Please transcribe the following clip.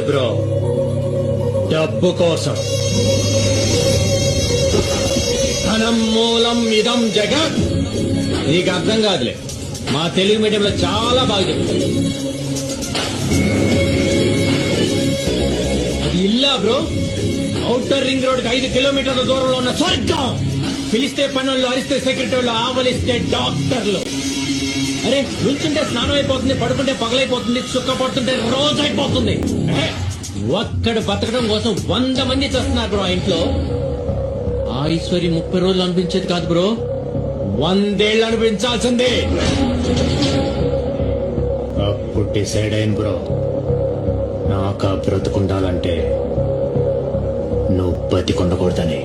కాదు బ్రో, డబ్బు కోసం. ధనం మూలం ఇదం జగత్. నీకు అర్థం కాదులే, మా తెలుగు మీడియంలో చాలా బాగా చెప్తుంది. అది ఇల్లా బ్రో, ఔటర్ రింగ్ రోడ్ 5 కిలోమీటర్ల దూరంలో ఉన్న స్వర్గం. పిలిస్తే పనుల్లో, అరిస్తే సెక్రటరీలు, ఆవలిస్తే డాక్టర్లు. అరే నుంచుంటే స్నానం అయిపోతుంది, పడుకుంటే పగలైపోతుంది, చుక్క పడుతుంటే రోజు అయిపోతుంది. ఒక్కడు బతకడం కోసం 100 మంది చేస్తున్నారు బ్రో. ఆ ఇంట్లో ఆ ఈశ్వరి 30 రోజులు అనిపించేది కాదు బ్రో, 100 ఏళ్ళు అనిపించాల్సిందే. అప్పుడు డిసైడ్ అయిన బ్రో, నాకు బ్రతుకుండాలంటే నువ్వు బతికుండకూడదని.